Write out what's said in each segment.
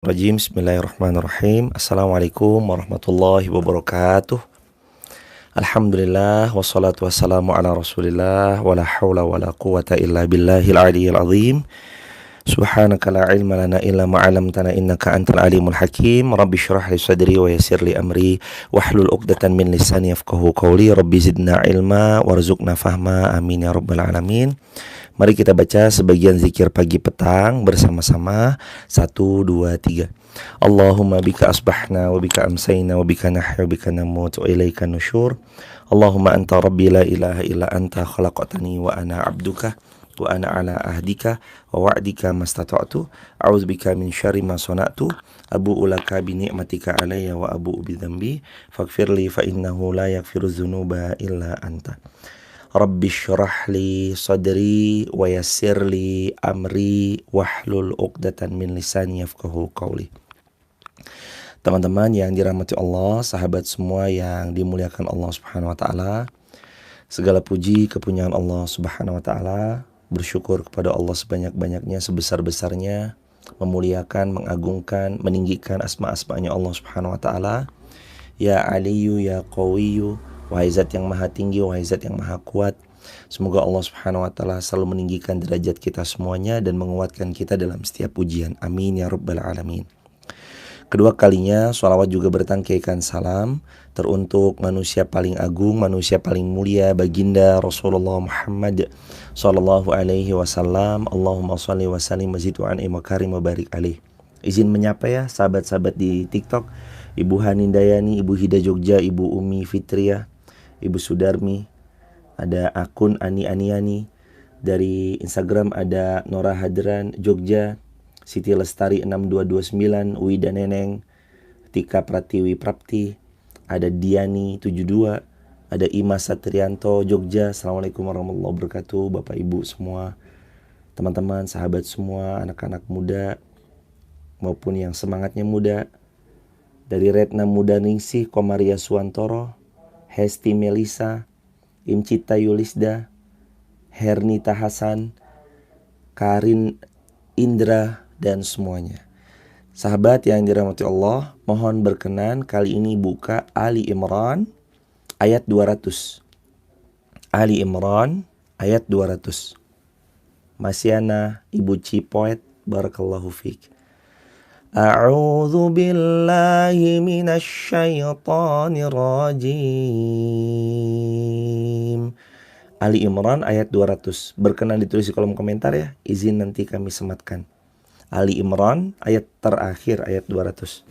Rajim. Bismillahirrahmanirrahim. Assalamualaikum warahmatullahi wabarakatuh. Alhamdulillah wassalatu wassalamu ala Rasulillah wala haula wala quwata illa billahil aliyyil azim. Subhanaka la ilma lana illa ma 'allamtana innaka antal alimul hakim. Rabbi shrah li sadri wa yassir li amri wahlul 'uqdatan min lisani yafqahu qawli. Rabbi zidna ilma warzuqna fahma. Amin ya rabbal alamin. Mari kita baca sebagian zikir pagi petang bersama-sama. 1, 2, 3. Allahumma bika asbahna wa bika amsayna wa bika nahya wa bika namut wa ilaika nusyur. Allahumma anta rabbi la ilaha illa anta khalaqtani wa ana abduka wa ana ala ahdika wa wa'dika mastata'tu. A'udzubika min syarri ma sana'tu. Abu'u laka bi ni'matika alayya wa abu'u bi dzambi faghfirli fa innahu la yaghfiru dzunuba illa anta. Rabbi syrah li sadri wa yassir li amri wahlul 'uqdatan min lisani yafqahu qawli. Teman-teman yang dirahmati Allah, sahabat semua yang dimuliakan Allah Subhanahu wa taala, segala puji kepunyaan Allah Subhanahu wa taala, bersyukur kepada Allah sebanyak-banyaknya, sebesar-besarnya, memuliakan, mengagungkan, meninggikan asma-asmanya Allah Subhanahu wa taala. Ya Aliyu, ya Qawiyyu, wahai zat yang maha tinggi, wahai zat yang maha kuat. Semoga Allah Subhanahu wa taala selalu meninggikan derajat kita semuanya dan menguatkan kita dalam setiap ujian. Amin ya rabbal alamin. Kedua kalinya sholawat juga bertangkaikan salam teruntuk manusia paling agung, manusia paling mulia, baginda Rasulullah Muhammad sallallahu alaihi wasallam. Allahumma shalli wa sallim wa zid wa an'im wa karim wa barik alaih. Izin menyapa ya sahabat-sahabat di TikTok, Ibu Hanindayani, Ibu Hida Jogja, Ibu Umi Fitria, Ibu Sudarmi, ada akun Ani Aniani, dari Instagram ada Nora Hadran Jogja, Siti Lestari 6229, Wida Neneng, Tika Pratiwi Prapti, ada Diani 72, ada Ima Satrianto Jogja. Assalamualaikum warahmatullahi wabarakatuh. Bapak Ibu semua, teman-teman, sahabat semua, anak-anak muda maupun yang semangatnya muda, dari Retna Mudaningsih, Komaria Suwantoro, Hesti Melisa, Imcita Yulisda, Hernita Hasan, Karin Indra, dan semuanya. Sahabat yang dirahmati Allah, mohon berkenan kali ini buka Ali Imran ayat 200. Ali Imran ayat 200. Masiana Ibu Cipoet, barakallahu fiik. A'udzu billahi minasy syaithanir rajim. Ali Imran ayat 200. Berkenan ditulis di kolom komentar ya. Izin nanti kami sematkan. Ali Imran ayat terakhir ayat 200.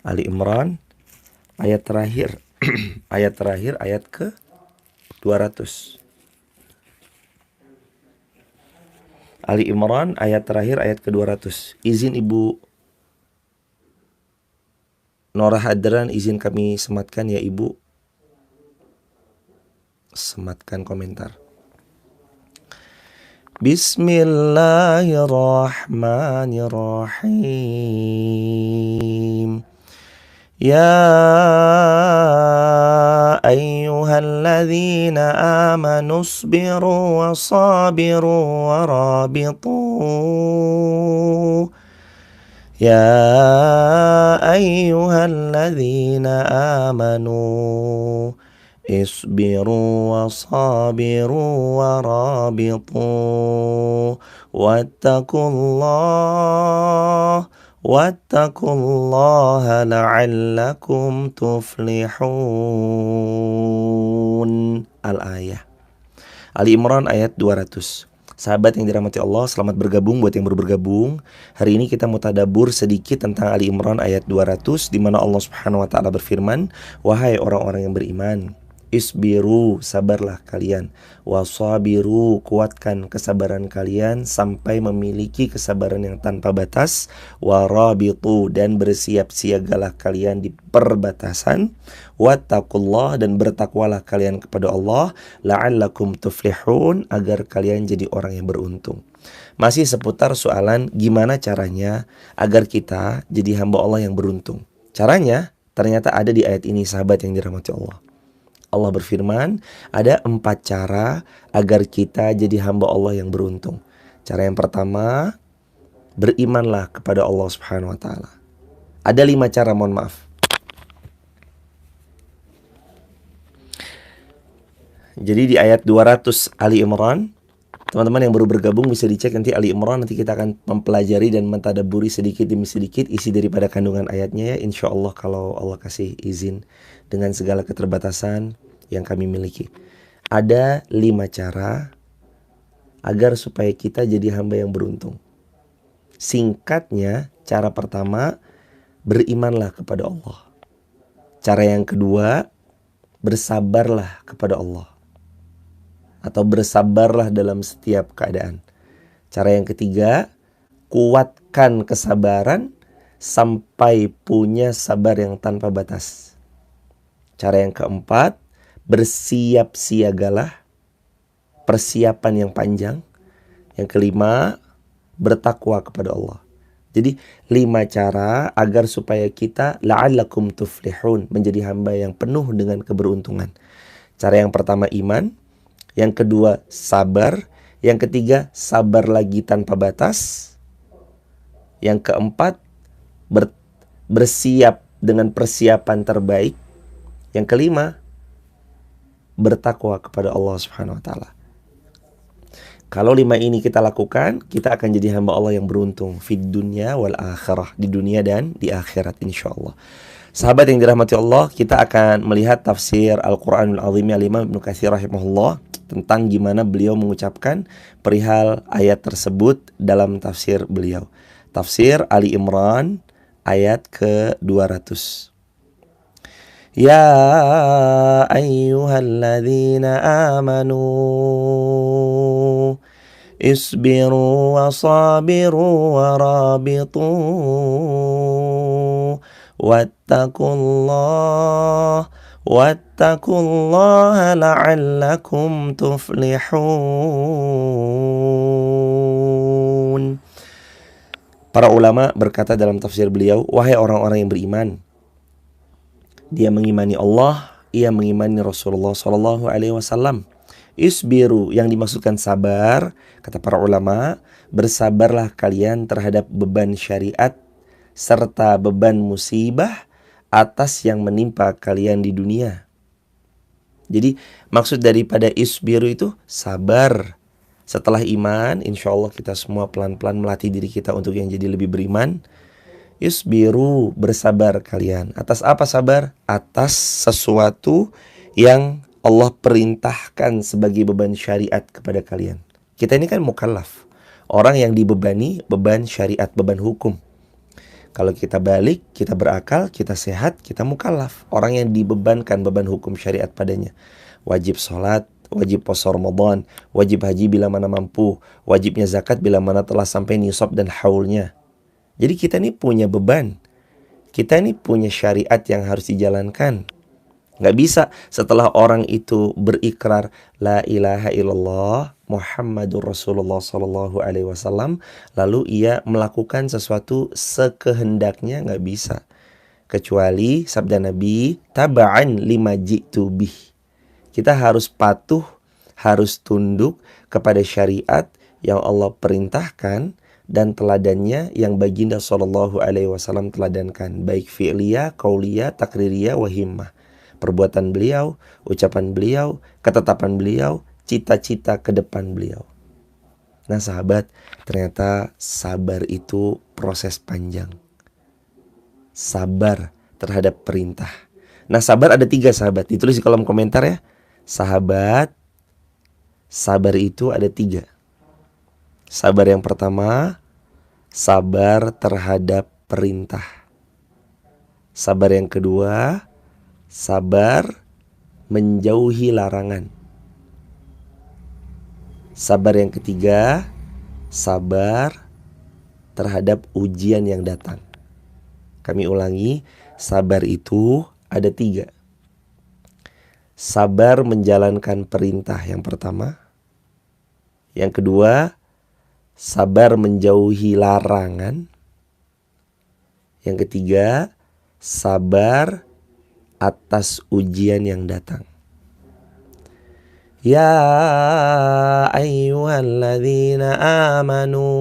Ali Imran ayat terakhir ayat terakhir ayat ke 200. Ali Imran ayat terakhir ayat ke 200. Izin Ibu Nora Hadran, izin kami sematkan ya Ibu. Sematkan komentar. Bismillahirrahmanirrahim. Ya ayyuhalladzina amanu isbiru wa sabiru wa rabitu. Ya ayyuhalladzina amanu isbiru wa sabiru wa rabitu wattaqullaha la'allakum tuflihun. Al-ayah. Ali Imran ayat 200. Sahabat yang dirahmati Allah, selamat bergabung buat yang baru bergabung. Hari ini kita mau tadabbur sedikit tentang Ali Imran ayat 200, di mana Allah Subhanahu wa taala berfirman, wahai orang-orang yang beriman, isbiru, sabarlah kalian, wasabiru, kuatkan kesabaran kalian sampai memiliki kesabaran yang tanpa batas, warabitu, dan bersiap siagalah kalian di perbatasan, wattaqullah, dan bertakwalah kalian kepada Allah, la'allakum tuflihun, agar kalian jadi orang yang beruntung. Masih seputar soalan gimana caranya agar kita jadi hamba Allah yang beruntung. Caranya ternyata ada di ayat ini, sahabat yang dirahmati Allah. Allah berfirman, ada 4 cara agar kita jadi hamba Allah yang beruntung. Cara yang pertama, berimanlah kepada Allah Subhanahu wa taala. Ada 5 cara, mohon maaf. Jadi di ayat 200 Ali Imran, teman-teman yang baru bergabung bisa dicek nanti Ali Imran, nanti kita akan mempelajari dan mentadaburi sedikit demi sedikit isi daripada kandungan ayatnya ya, insya Allah kalau Allah kasih izin dengan segala keterbatasan yang kami miliki. Ada 5 cara agar supaya kita jadi hamba yang beruntung. Singkatnya, cara pertama, berimanlah kepada Allah. Cara yang kedua, bersabarlah kepada Allah. Atau bersabarlah dalam setiap keadaan. Cara yang ketiga, kuatkan kesabaran sampai punya sabar yang tanpa batas. Cara yang keempat, bersiap siagalah, persiapan yang panjang. Yang kelima, bertakwa kepada Allah. Jadi 5 cara agar supaya kita la'allakum tuflihun, menjadi hamba yang penuh dengan keberuntungan. Cara yang pertama iman, yang kedua sabar, yang ketiga sabar lagi tanpa batas, yang keempat bersiap dengan persiapan terbaik, yang kelima bertakwa kepada Allah Subhanahu wa taala. Kalau 5 ini kita lakukan, kita akan jadi hamba Allah yang beruntung fid dunya wal akhirah, di dunia dan di akhirat insyaallah. Sahabat yang dirahmati Allah, kita akan melihat tafsir Al-Qur'anul Azim Al-Imam Ibnu Katsir rahimahullah tentang gimana beliau mengucapkan perihal ayat tersebut dalam tafsir beliau. Tafsir Ali Imran ayat ke-200. Ya ayyuhalladzina amanu isbiru wa sabiru wa rabitu wattaqullaha la'allakum tuflihun. Para ulama berkata dalam tafsir beliau, wahai orang-orang yang beriman, dia mengimani Allah, ia mengimani Rasulullah sallallahu alaihi wasallam. Isbiru, yang dimaksudkan sabar, kata para ulama, bersabarlah kalian terhadap beban syariat serta beban musibah atas yang menimpa kalian di dunia. Jadi maksud daripada isbiru itu sabar. Setelah iman, insya Allah kita semua pelan-pelan melatih diri kita untuk yang jadi lebih beriman. Isbiru, bersabar kalian. Atas apa sabar? Atas sesuatu yang Allah perintahkan sebagai beban syariat kepada kalian. Kita ini kan mukallaf, orang yang dibebani beban syariat, beban hukum. Kalau kita balik, kita berakal, kita sehat, kita mukallaf, orang yang dibebankan beban hukum syariat padanya. Wajib sholat, wajib puasa Ramadan, wajib haji bila mana mampu, wajibnya zakat bila mana telah sampai nisab dan haulnya. Jadi kita ini punya beban, kita ini punya syariat yang harus dijalankan. Gak bisa setelah orang itu berikrar la ilaha illallah Muhammadur Rasulullah sallallahu alaihi wasallam, lalu ia melakukan sesuatu sekehendaknya, gak bisa. Kecuali sabda Nabi, taba'an lima ji'tu bih. Kita harus patuh, harus tunduk kepada syariat yang Allah perintahkan dan teladannya yang baginda sallallahu alaihi wasallam teladankan, baik fi'liyah, qauliyah, takririyah, wa himmah. Perbuatan beliau, ucapan beliau, ketetapan beliau, cita-cita ke depan beliau. Nah sahabat, ternyata sabar itu proses panjang. Sabar terhadap perintah. Nah sabar ada 3 sahabat, ditulis di kolom komentar ya. Sahabat, sabar itu ada 3. Sabar yang pertama, sabar terhadap perintah. Sabar yang kedua, sabar menjauhi larangan. Sabar yang ketiga, sabar terhadap ujian yang datang. Kami ulangi, sabar itu ada 3. Sabar menjalankan perintah yang pertama. Yang kedua, sabar menjauhi larangan. Yang ketiga, sabar atas ujian yang datang. Ya ayyuhalladzina amanu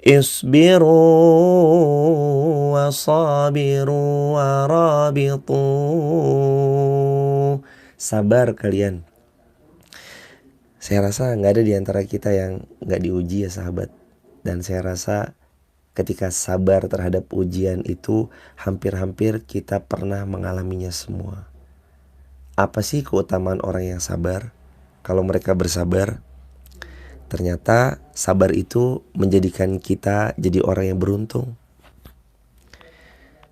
Isbiru wasabiru warabitu. Sabar kalian. Saya rasa nggak ada di antara kita yang nggak diuji ya sahabat. Dan saya rasa ketika sabar terhadap ujian itu hampir-hampir kita pernah mengalaminya semua. Apa sih keutamaan orang yang sabar? Kalau mereka bersabar, ternyata sabar itu menjadikan kita jadi orang yang beruntung.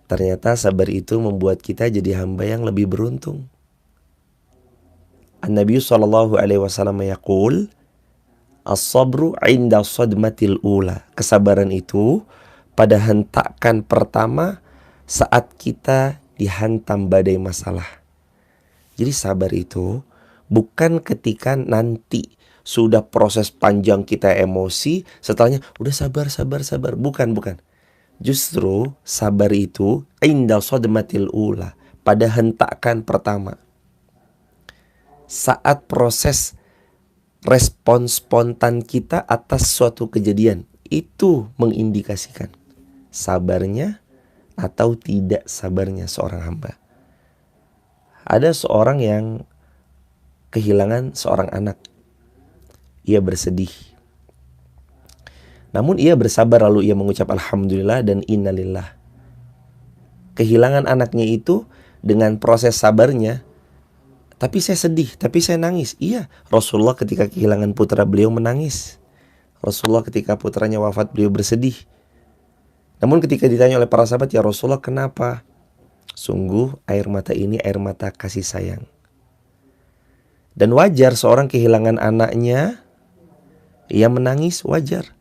Ternyata sabar itu membuat kita jadi hamba yang lebih beruntung. An-Nabi SAW yaqul, as-sabru inda sadmatil ula. Kesabaran itu pada hentakan pertama saat kita dihantam badai masalah. Jadi sabar itu bukan ketika nanti sudah proses panjang kita emosi, setelahnya udah sabar. Bukan. Justru sabar itu inda sadmatil ula, pada hentakan pertama. Saat proses respon spontan kita atas suatu kejadian, itu mengindikasikan sabarnya atau tidak sabarnya seorang hamba. Ada seorang yang kehilangan seorang anak. Ia bersedih. Namun ia bersabar, lalu ia mengucap alhamdulillah dan innalillah. Kehilangan anaknya itu dengan proses sabarnya, tapi saya sedih, tapi saya nangis. Iya, Rasulullah ketika kehilangan putra beliau menangis. Rasulullah ketika putranya wafat beliau bersedih. Namun ketika ditanya oleh para sahabat, ya Rasulullah kenapa? Sungguh air mata ini air mata kasih sayang. Dan wajar seorang kehilangan anaknya, ia menangis, wajar.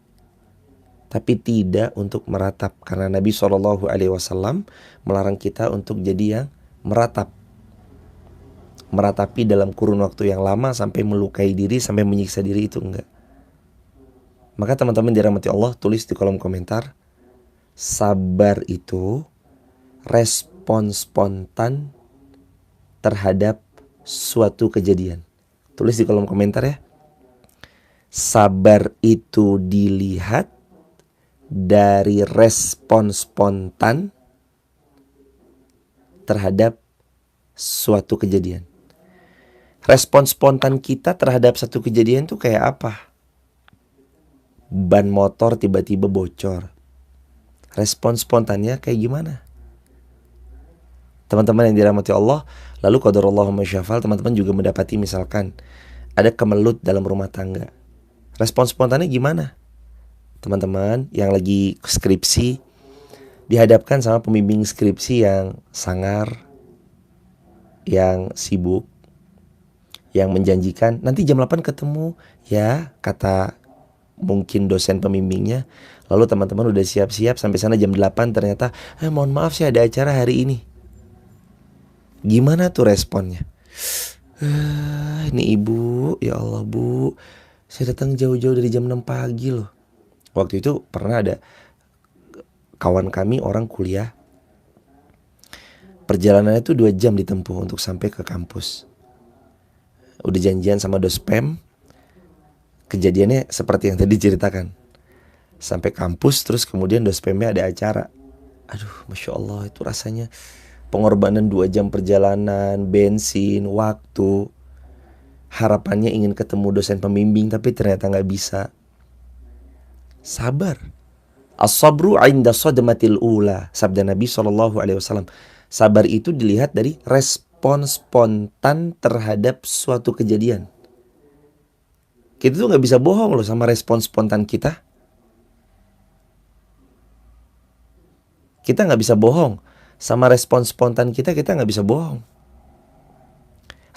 Tapi tidak untuk meratap. Karena Nabi SAW melarang kita untuk jadi yang meratap. Meratapi dalam kurun waktu yang lama sampai melukai diri, sampai menyiksa diri, itu enggak. Maka teman-teman dirahmati Allah, tulis di kolom komentar, sabar itu respon spontan terhadap suatu kejadian. Tulis di kolom komentar ya. Sabar itu dilihat dari respon spontan terhadap suatu kejadian. Respon spontan kita terhadap satu kejadian itu kayak apa? Ban motor tiba-tiba bocor. Respon spontannya kayak gimana? Teman-teman yang dirahmati Allah, lalu qadarullah ma syafa'al, teman-teman juga mendapati misalkan ada kemelut dalam rumah tangga. Respon spontannya gimana? Teman-teman yang lagi skripsi dihadapkan sama pembimbing skripsi yang sangar, yang sibuk, yang menjanjikan nanti jam 8 ketemu ya, kata mungkin dosen pembimbingnya. Lalu teman-teman udah siap-siap sampai sana jam 8, ternyata mohon maaf saya ada acara hari ini. Gimana tuh responnya? Ini ibu, ya Allah bu, saya datang jauh-jauh dari jam 6 pagi loh. Waktu itu pernah ada kawan kami orang kuliah, perjalanannya itu 2 jam ditempuh untuk sampai ke kampus. Udah janjian sama dospem. Kejadiannya seperti yang tadi ceritakan. Sampai kampus, terus kemudian dospemnya ada acara. Aduh, Masya Allah, itu rasanya pengorbanan 2 jam perjalanan, bensin, waktu. Harapannya ingin ketemu dosen pembimbing, tapi ternyata gak bisa. Sabar. As-sabru inda sadmatil ula. Sabda Nabi SAW. Sabar itu dilihat dari respon spontan terhadap suatu kejadian. Kita tuh gak bisa bohong loh sama respon spontan kita. Kita gak bisa bohong sama respon spontan kita gak bisa bohong.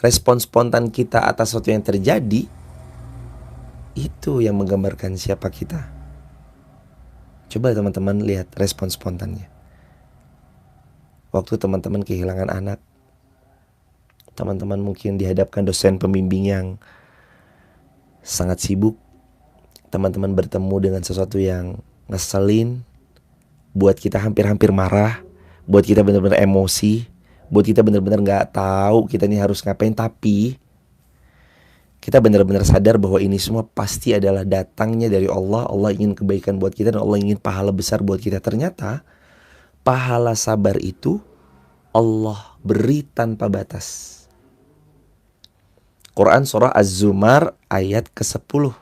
Respon spontan kita atas sesuatu yang terjadi, itu yang menggambarkan siapa kita. Coba teman-teman lihat respon spontannya. Waktu teman-teman kehilangan anak, teman-teman mungkin dihadapkan dosen pembimbing yang sangat sibuk, teman-teman bertemu dengan sesuatu yang ngeselin, buat kita hampir-hampir marah, buat kita benar-benar emosi, buat kita benar-benar gak tahu kita ini harus ngapain. Tapi Kita benar-benar sadar bahwa ini semua pasti adalah datangnya dari Allah. Allah ingin kebaikan buat kita dan Allah ingin pahala besar buat kita. Ternyata pahala sabar itu Allah beri tanpa batas. Quran surah Az-Zumar ayat ke-10.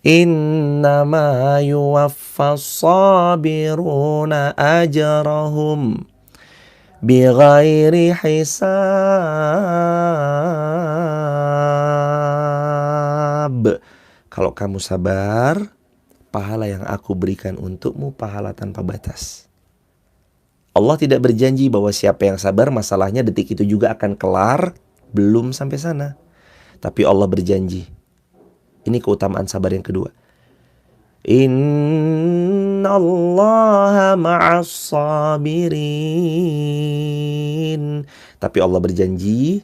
Innama yuwaffas sabiruna ajrahum bighairi hisab. Kalau kamu sabar, pahala yang aku berikan untukmu pahala tanpa batas. Allah tidak berjanji bahwa siapa yang sabar masalahnya detik itu juga akan kelar. Belum sampai sana. Tapi Allah berjanji. Ini keutamaan sabar yang kedua. Innallaha ma'as sabirin. Tapi Allah berjanji,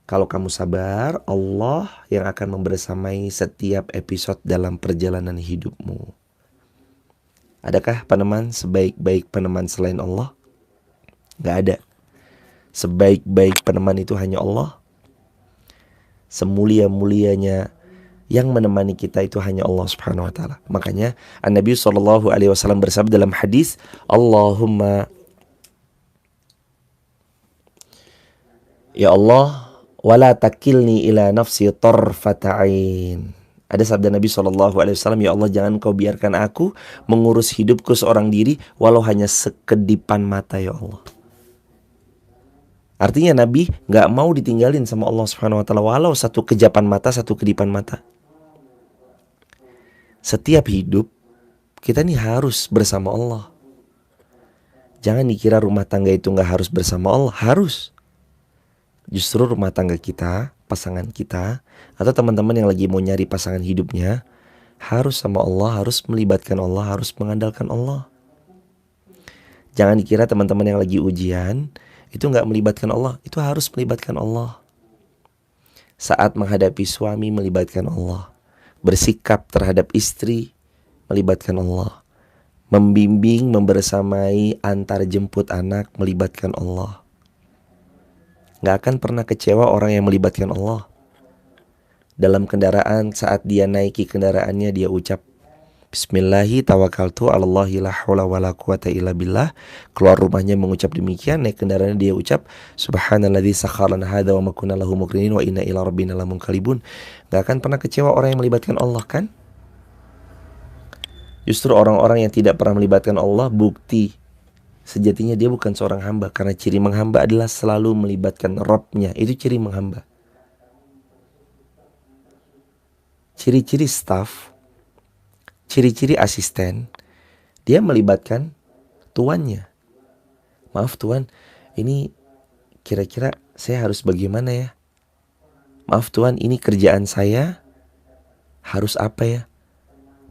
kalau kamu sabar, Allah yang akan membersamai setiap episode dalam perjalanan hidupmu. Adakah peneman sebaik-baik peneman selain Allah? Gak ada. Sebaik-baik peneman itu hanya Allah. Semulia-mulianya yang menemani kita itu hanya Allah Subhanahu wa taala. Makanya An-Nabi sallallahu alaihi wasallam bersabda dalam hadis, Allahumma ya Allah, wala takilni ila nafsi tarfata ain. Ada sabda Nabi sallallahu alaihi wasallam, ya Allah, jangan kau biarkan aku mengurus hidupku seorang diri walau hanya sekedipan mata, ya Allah. Artinya Nabi gak mau ditinggalin sama Allah Subhanahu wa taala walau satu kejapan mata, satu kedipan mata. Setiap hidup kita nih harus bersama Allah. Jangan dikira rumah tangga itu gak harus bersama Allah. Harus. Justru rumah tangga kita, pasangan kita, atau teman-teman yang lagi mau nyari pasangan hidupnya, harus sama Allah, harus melibatkan Allah, harus mengandalkan Allah. Jangan dikira teman-teman yang lagi ujian itu gak melibatkan Allah. Itu harus melibatkan Allah. Saat menghadapi suami, melibatkan Allah. Bersikap terhadap istri, melibatkan Allah. Membimbing, membersamai, antar jemput anak, melibatkan Allah. Gak akan pernah kecewa orang yang melibatkan Allah. Dalam kendaraan, saat dia naiki kendaraannya, dia ucap Bismillahi tawakkaltu alallahi la haula wala quwata illa billah. Keluar rumahnya mengucap demikian, naik kendaraannya dia ucap Subhanalladzi sakharana hadza wa ma kunna lahu muqrinin wa inna ila rabbina lamunqalibun. Gak akan pernah kecewa orang yang melibatkan Allah, kan? Justru orang-orang yang tidak pernah melibatkan Allah, bukti sejatinya dia bukan seorang hamba. Karena ciri menghamba adalah selalu melibatkan Rabbnya. Itu ciri menghamba. Ciri-ciri staff, ciri-ciri asisten, dia melibatkan tuannya. Maaf tuan, ini kira-kira saya harus bagaimana ya? Maaf tuan, ini kerjaan saya harus apa ya?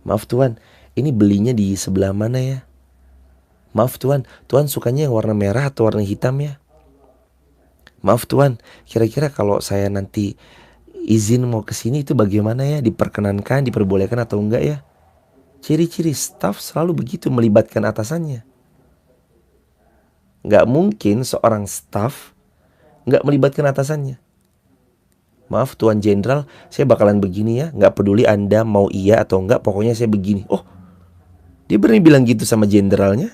Maaf tuan, ini belinya di sebelah mana ya? Maaf tuan, tuan sukanya yang warna merah atau warna hitam ya? Maaf tuan, kira-kira kalau saya nanti izin mau kesini itu bagaimana ya? Diperkenankan, diperbolehkan atau enggak ya? Ciri-ciri staf selalu begitu, melibatkan atasannya. Gak mungkin seorang staf gak melibatkan atasannya. Maaf Tuan Jenderal, saya bakalan begini ya. Gak peduli Anda mau iya atau enggak, pokoknya saya begini. Oh, dia berani bilang gitu sama jenderalnya.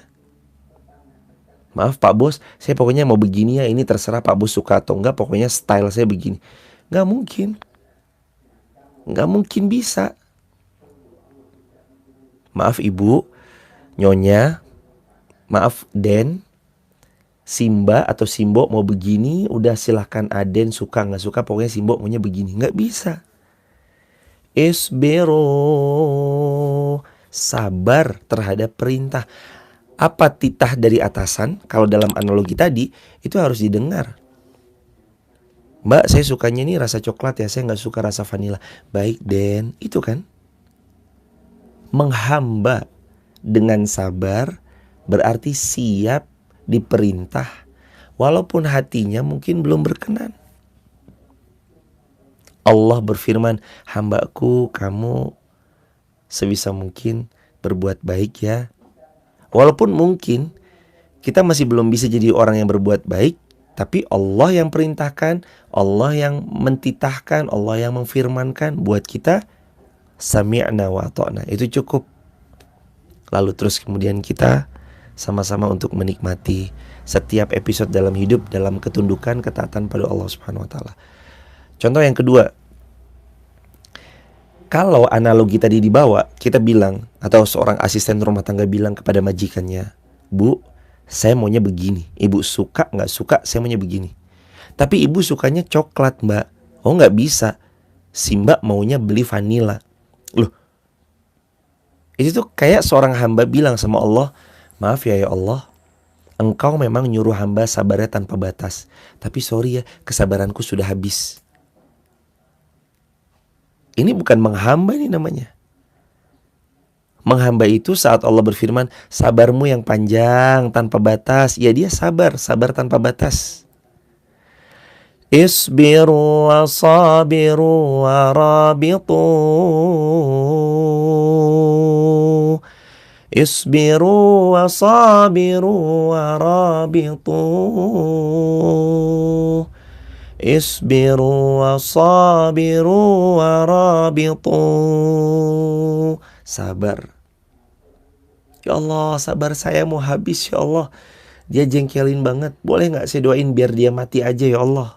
Maaf Pak Bos, saya pokoknya mau begini ya. Ini terserah Pak Bos suka atau enggak, pokoknya style saya begini. Gak mungkin. Gak mungkin bisa. Maaf Ibu, Nyonya, maaf Den, Simba atau Simbo mau begini, udah silahkan Aden suka gak suka, pokoknya Simbo maunya begini. Gak bisa. Isbiru, sabar terhadap perintah. Apa titah dari atasan, kalau dalam analogi tadi, itu harus didengar. Mbak, saya sukanya ini rasa coklat ya, saya gak suka rasa vanila. Baik Den, itu kan. Menghamba dengan sabar berarti siap diperintah walaupun hatinya mungkin belum berkenan. Allah berfirman, hambaku kamu sebisa mungkin berbuat baik ya. Walaupun mungkin kita masih belum bisa jadi orang yang berbuat baik, Tapi Allah yang perintahkan, Allah yang mentitahkan, Allah yang memfirmankan buat kita sami'na wa ata'na. Itu cukup. Lalu terus kemudian kita sama-sama untuk menikmati setiap episode dalam hidup dalam ketundukan, ketaatan pada Allah Subhanahu wa taala. Contoh yang kedua, kalau analogi tadi dibawa, kita bilang, atau seorang asisten rumah tangga bilang kepada majikannya, "Bu, saya maunya begini." Ibu suka nggak suka, saya maunya begini. Tapi ibu sukanya coklat, Mbak. Oh, nggak bisa. Si Mbak maunya beli vanila. Loh, itu tuh kayak seorang hamba bilang sama Allah, "Maaf ya Allah, Engkau memang nyuruh hamba sabarnya tanpa batas. Tapi sorry ya, kesabaranku sudah habis." Ini bukan menghamba ini namanya. Menghamba itu saat Allah berfirman, sabarmu yang panjang tanpa batas. Ya dia sabar tanpa batas. Isbiru wa sabiru wa rabitu. Isbiru wa sabiru wa rabitu. Isbiru wa sabiru wa rabitu. Sabar. Ya Allah, sabar saya mau habis ya Allah. Dia jengkelin banget. Boleh gak saya doain biar dia mati aja ya Allah?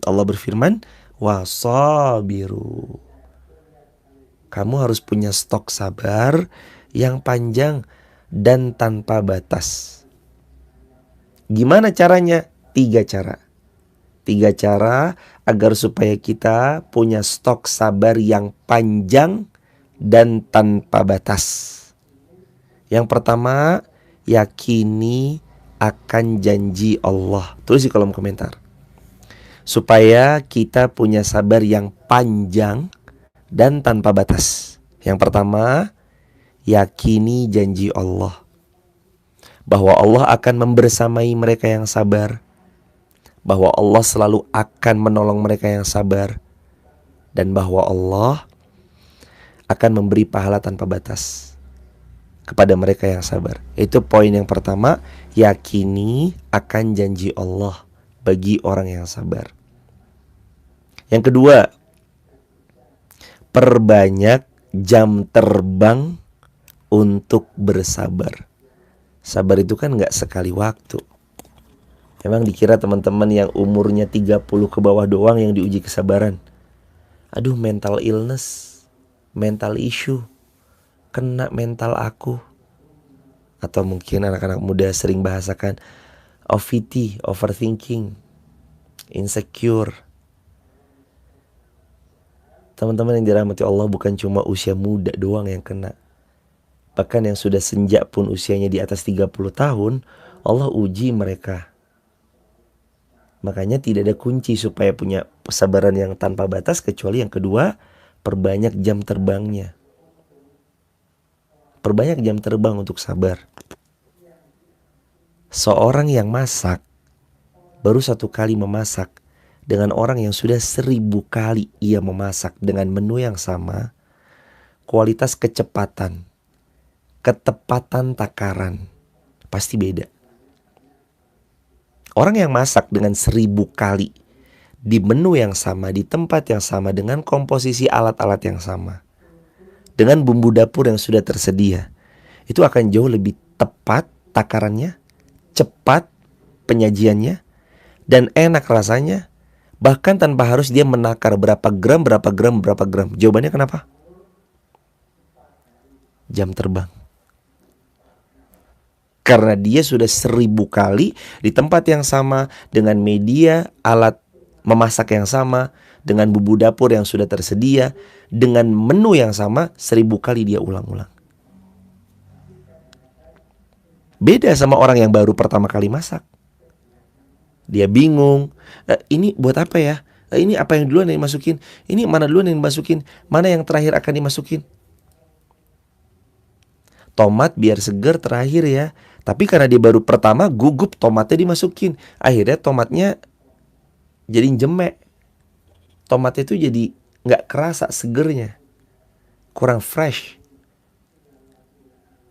Allah berfirman, wasabiru. Kamu harus punya stok sabar yang panjang dan tanpa batas. Gimana caranya? 3 cara. 3 cara agar supaya kita punya stok sabar yang panjang dan tanpa batas. Yang pertama, yakini akan janji Allah. Tulis di kolom komentar. Supaya kita punya sabar yang panjang dan tanpa batas. Yang pertama, yakini janji Allah. Bahwa Allah akan membersamai mereka yang sabar. Bahwa Allah selalu akan menolong mereka yang sabar. Dan bahwa Allah akan memberi pahala tanpa batas kepada mereka yang sabar. Itu poin yang pertama, yakini akan janji Allah bagi orang yang sabar. Yang kedua, perbanyak jam terbang untuk bersabar. Sabar itu kan gak sekali waktu. Emang dikira teman-teman yang umurnya 30 ke bawah doang yang diuji kesabaran? Aduh, mental illness, mental issue, kena mental aku. Atau mungkin anak-anak muda sering bahasakan OVT, overthinking, insecure. Teman-teman yang dirahmati Allah, bukan cuma usia muda doang yang kena. Bahkan yang sudah senja pun usianya di atas 30 tahun, Allah uji mereka. Makanya tidak ada kunci supaya punya kesabaran yang tanpa batas, kecuali yang kedua, perbanyak jam terbangnya. Perbanyak jam terbang untuk sabar. Seorang yang masak, baru 1 kali memasak, dengan orang yang sudah 1000 kali ia memasak dengan menu yang sama, kualitas kecepatan, ketepatan takaran pasti beda. Orang yang masak dengan 1000 kali di menu yang sama, di tempat yang sama, dengan komposisi alat-alat yang sama, dengan bumbu dapur yang sudah tersedia, itu akan jauh lebih tepat takarannya, cepat penyajiannya, dan enak rasanya. Bahkan tanpa harus dia menakar berapa gram. Jawabannya kenapa? Jam terbang. Karena dia sudah 1000 kali di tempat yang sama, dengan media, alat memasak yang sama, dengan bumbu dapur yang sudah tersedia, dengan menu yang sama, 1000 kali dia ulang-ulang. Beda sama orang yang baru pertama kali masak. Dia bingung, ini buat apa ya? Ini apa yang duluan yang dimasukin? Ini mana duluan yang dimasukin? Mana yang terakhir akan dimasukin? Tomat biar seger terakhir ya. Tapi karena dia baru pertama, gugup tomatnya dimasukin. Akhirnya tomatnya jadi jemek. Tomatnya itu jadi gak kerasa segernya, kurang fresh,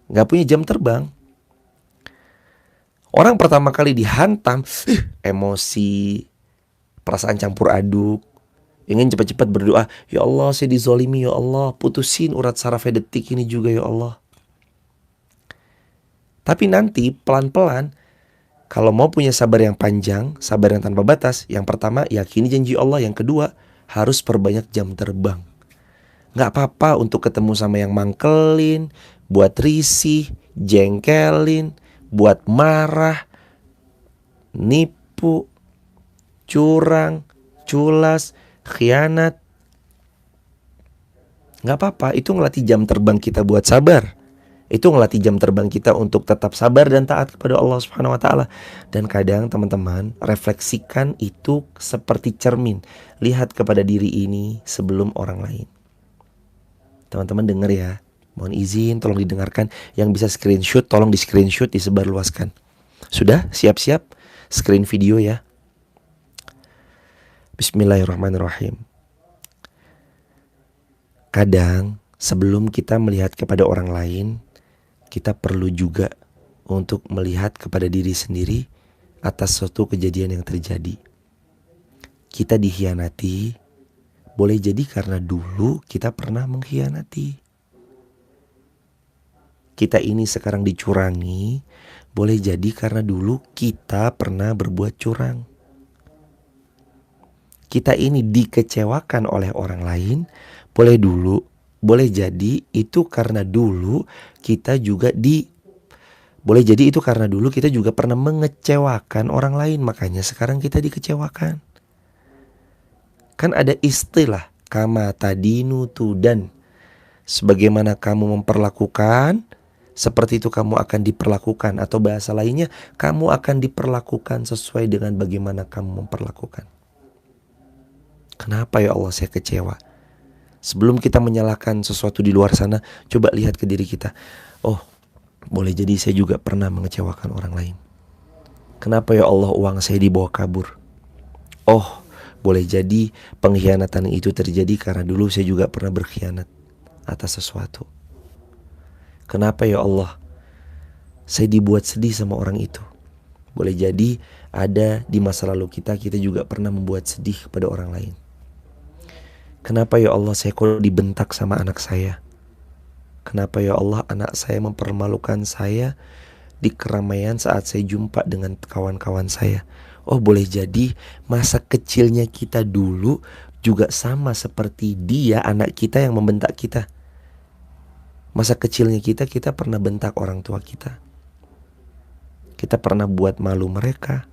gak punya jam terbang. Orang pertama kali dihantam, emosi, perasaan campur aduk, ingin cepat-cepat berdoa, ya Allah saya dizolimi, ya Allah putusin urat sarafnya detik ini juga ya Allah. Tapi nanti pelan-pelan, kalau mau punya sabar yang panjang, sabar yang tanpa batas, yang pertama yakini janji Allah, yang kedua harus perbanyak jam terbang. Gak apa-apa untuk ketemu sama yang mangkelin, buat risih, jengkelin, buat marah, nipu, curang, culas, khianat. Gak apa-apa, itu ngelatih jam terbang kita buat sabar. Itu ngelatih jam terbang kita untuk tetap sabar dan taat kepada Allah Subhanahu wa Ta'ala. Dan kadang teman-teman, refleksikan itu seperti cermin. Lihat kepada diri ini sebelum orang lain. Teman-teman dengar ya, mohon izin tolong didengarkan. Yang bisa screenshot tolong di screenshot, disebarluaskan. Sudah siap-siap screen video ya. Bismillahirrahmanirrahim. Kadang sebelum kita melihat kepada orang lain, kita perlu juga untuk melihat kepada diri sendiri atas suatu kejadian yang terjadi. Kita dikhianati, boleh jadi karena dulu kita pernah mengkhianati. Kita ini sekarang dicurangi, boleh jadi karena dulu kita pernah berbuat curang. Kita ini dikecewakan oleh orang lain, boleh jadi itu karena dulu kita juga pernah mengecewakan orang lain, makanya sekarang kita dikecewakan. Kan ada istilah kama tadinu tudan. Sebagaimana kamu memperlakukan, seperti itu kamu akan diperlakukan. Atau bahasa lainnya, kamu akan diperlakukan sesuai dengan bagaimana kamu memperlakukan. Kenapa ya Allah saya kecewa? Sebelum kita menyalahkan sesuatu di luar sana, coba lihat ke diri kita. Oh, boleh jadi saya juga pernah mengecewakan orang lain. Kenapa ya Allah uang saya dibawa kabur? Oh, boleh jadi pengkhianatan itu terjadi karena dulu saya juga pernah berkhianat atas sesuatu. Kenapa ya Allah saya dibuat sedih sama orang itu? Boleh jadi ada di masa lalu kita juga pernah membuat sedih kepada orang lain. Kenapa ya Allah saya kok dibentak sama anak saya? Kenapa ya Allah anak saya mempermalukan saya di keramaian saat saya jumpa dengan kawan-kawan saya? Oh, boleh jadi masa kecilnya kita dulu juga sama seperti dia, anak kita yang membentak kita. Masa kecilnya kita pernah bentak orang tua kita. Kita pernah buat malu mereka.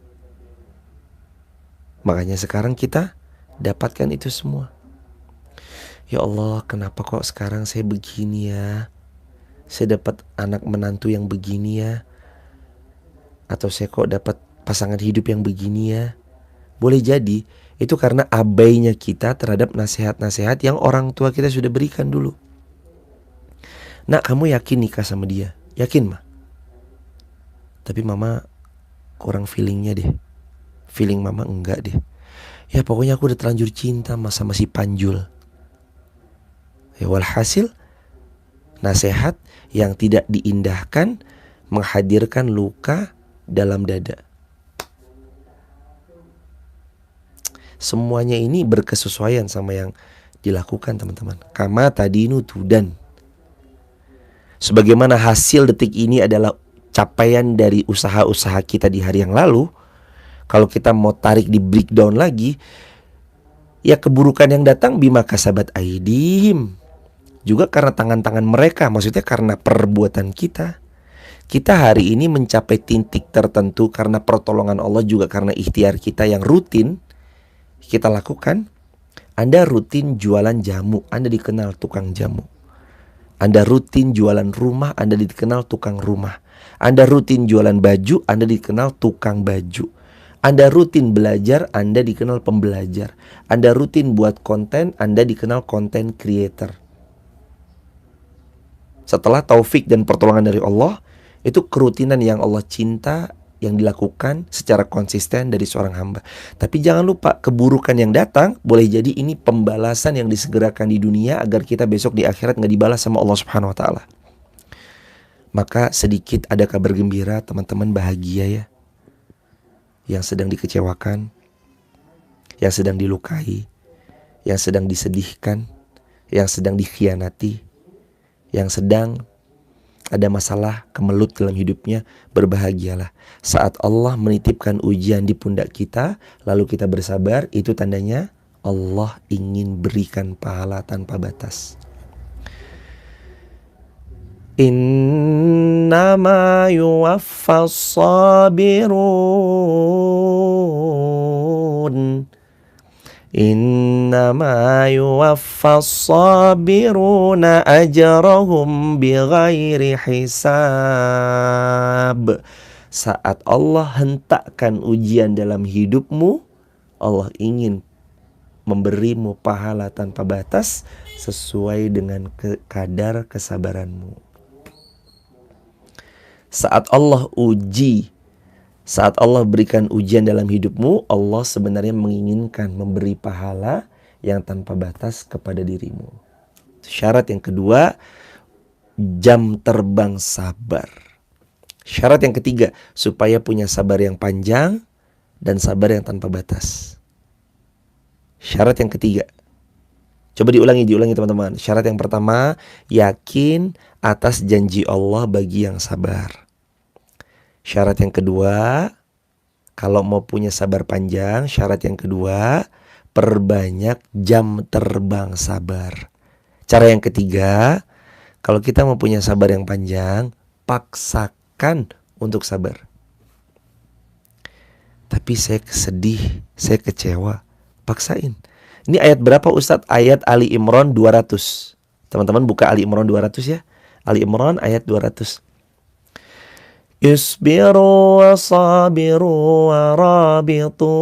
Makanya sekarang kita dapatkan itu semua. Ya Allah, kenapa kok sekarang saya begini ya? Saya dapat anak menantu yang begini ya? Atau saya kok dapat pasangan hidup yang begini ya? Boleh jadi itu karena abainya kita terhadap nasihat-nasihat yang orang tua kita sudah berikan dulu. Nak, kamu yakin nikah sama dia? Yakin, Ma? Tapi Mama kurang feelingnya deh. Feeling Mama enggak deh. Ya pokoknya aku udah terlanjur cinta sama si Panjul. Ya walhasil, nasihat yang tidak diindahkan menghadirkan luka dalam dada. Semuanya ini berkesesuaian sama yang dilakukan teman-teman. Kama tadinu tudan. Sebagaimana hasil detik ini adalah capaian dari usaha-usaha kita di hari yang lalu, kalau kita mau tarik di breakdown lagi, ya keburukan yang datang bima kasabat aidihim, juga karena tangan-tangan mereka, maksudnya karena perbuatan kita. Kita hari ini mencapai titik tertentu karena pertolongan Allah, juga karena ikhtiar kita yang rutin kita lakukan. Anda rutin jualan jamu, Anda dikenal tukang jamu. Anda rutin jualan rumah, Anda dikenal tukang rumah. Anda rutin jualan baju, Anda dikenal tukang baju. Anda rutin belajar, Anda dikenal pembelajar. Anda rutin buat konten, Anda dikenal content creator. Setelah taufik dan pertolongan dari Allah, itu kerutinan yang Allah cinta, yang dilakukan secara konsisten dari seorang hamba. Tapi jangan lupa, keburukan yang datang boleh jadi ini pembalasan yang disegerakan di dunia agar kita besok di akhirat gak dibalas sama Allah Subhanahu wa Ta'ala. Maka sedikit ada kabar gembira, teman-teman bahagia ya. yang sedang dikecewakan, yang sedang dilukai, yang sedang disedihkan, yang sedang dikhianati, yang sedang ada masalah kemelut dalam hidupnya, berbahagialah. Saat Allah menitipkan ujian di pundak kita, lalu kita bersabar, itu tandanya Allah ingin berikan pahala tanpa batas. Innama yuwaffas sabirun Innama yuwaffas sabiruna ajrahum bighairi hisab. Saat Allah hentakkan ujian dalam hidupmu, Allah ingin memberimu pahala tanpa batas sesuai dengan kadar kesabaranmu. Saat Allah uji, saat Allah berikan ujian dalam hidupmu, Allah sebenarnya menginginkan memberi pahala yang tanpa batas kepada dirimu. Syarat yang kedua, jam terbang sabar. Syarat yang ketiga, supaya punya sabar yang panjang dan sabar yang tanpa batas. Syarat yang ketiga, coba diulangi teman-teman. Syarat yang pertama, yakin atas janji Allah bagi yang sabar. Syarat yang kedua, kalau mau punya sabar panjang, syarat yang kedua, perbanyak jam terbang sabar. Cara yang ketiga, kalau kita mau punya sabar yang panjang, paksakan untuk sabar. Tapi saya sedih, saya kecewa, paksain. Ini ayat berapa Ustadz? Ayat Ali Imran 200. Teman-teman buka Ali Imran 200 ya. Ali Imran ayat 200. Isbiru wa sabiru wa rabitu.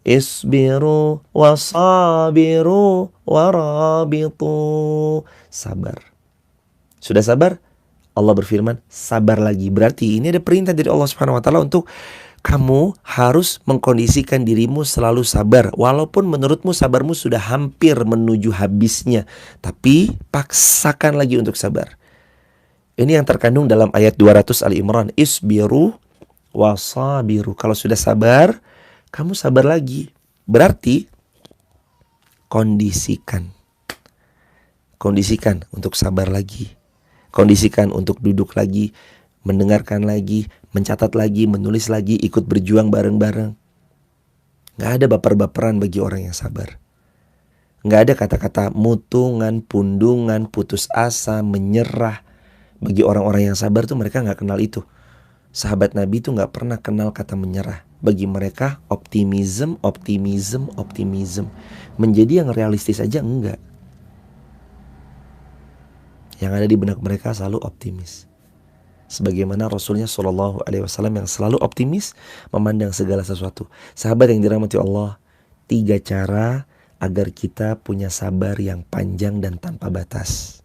Isbiru wa sabiru wa rabitu. Sabar. Sudah sabar? Allah berfirman, sabar lagi. Berarti ini ada perintah dari Allah Subhanahu wa taala untuk kamu harus mengkondisikan dirimu selalu sabar. Walaupun menurutmu sabarmu sudah hampir menuju habisnya, tapi paksakan lagi untuk sabar. Ini yang terkandung dalam ayat 200 Ali Imran. Isbiru wasabiru. Kalau sudah sabar, kamu sabar lagi. Berarti kondisikan. Kondisikan untuk sabar lagi. Kondisikan untuk duduk lagi, mendengarkan lagi, mencatat lagi, menulis lagi, ikut berjuang bareng-bareng. Gak ada baper-baperan bagi orang yang sabar. Gak ada kata-kata mutungan, pundungan, putus asa, menyerah. Bagi orang-orang yang sabar tuh mereka gak kenal itu. Sahabat Nabi tuh gak pernah kenal kata menyerah. Bagi mereka optimism. Menjadi yang realistis aja enggak. Yang ada di benak mereka selalu optimis. Sebagaimana Rasulnya SAW yang selalu optimis memandang segala sesuatu. Sahabat yang dirahmati Allah, 3 cara agar kita punya sabar yang panjang dan tanpa batas.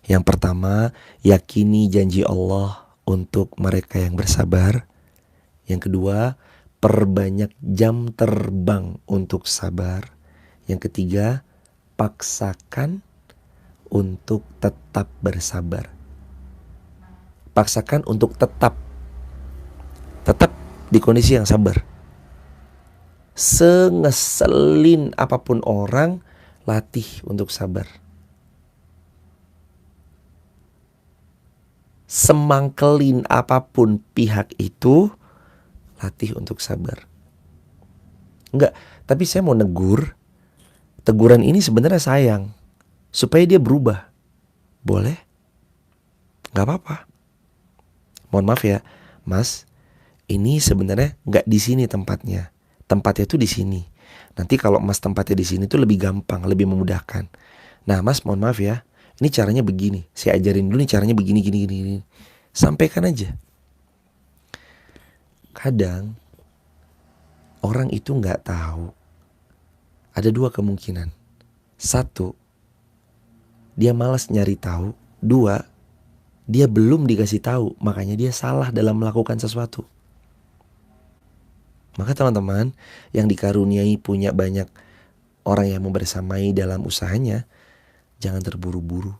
Yang pertama, yakini janji Allah untuk mereka yang bersabar. Yang kedua, perbanyak jam terbang untuk sabar. Yang ketiga, paksakan untuk tetap bersabar. Paksakan untuk tetap di kondisi yang sabar. Sengeselin apapun orang, latih untuk sabar. Semangkelin apapun pihak itu, latih untuk sabar. Enggak, tapi saya mau negur. Teguran ini sebenarnya sayang, supaya dia berubah. Boleh? Gak apa-apa. Mohon maaf ya, Mas, ini sebenarnya gak di sini tempatnya. Tempatnya tuh di sini. Nanti kalau Mas tempatnya di sini tuh lebih gampang, lebih memudahkan. Nah, Mas, mohon maaf ya, ini caranya begini. Saya ajarin dulu nih caranya begini, gini. Sampaikan aja. Kadang orang itu gak tahu. Ada 2 kemungkinan. 1, dia malas nyari tahu. 2, dia belum dikasih tahu, makanya dia salah dalam melakukan sesuatu. Maka teman-teman yang dikaruniai punya banyak orang yang membersamai dalam usahanya, jangan terburu-buru.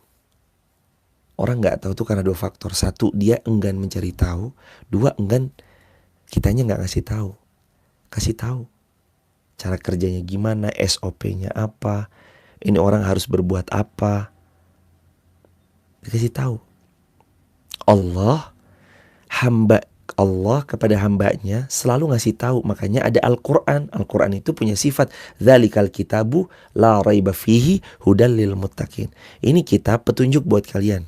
Orang nggak tahu tuh karena dua faktor. Satu, dia enggan mencari tahu. Dua, enggan kitanya nggak ngasih tahu. Kasih tahu cara kerjanya gimana, SOP-nya apa, ini orang harus berbuat apa. Dikasih tahu. Allah kepada hambanya selalu ngasih tahu. Makanya ada Al-Quran. Al-Quran itu punya sifat dzalikal kitabu la raiba fihi hudal lil muttaqin. Ini kitab petunjuk buat kalian.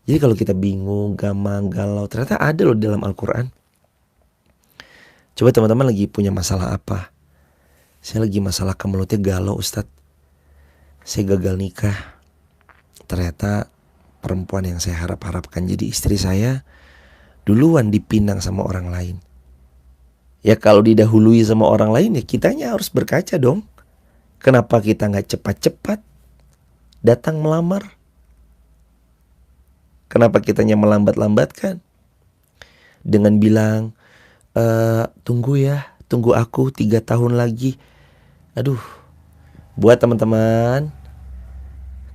Jadi kalau kita bingung, gamang, galau, ternyata ada loh dalam Al-Quran. Coba teman-teman lagi punya masalah apa? Saya lagi masalah kemelutnya galau, Ustadz. Saya gagal nikah. Ternyata perempuan yang saya harap-harapkan jadi istri saya duluan dipinang sama orang lain. Ya kalau didahului sama orang lain, ya kitanya harus berkaca dong. Kenapa kita gak cepat-cepat datang melamar? Kenapa kitanya melambat-lambatkan? Dengan bilang, tunggu aku 3 tahun lagi. Aduh, buat teman-teman,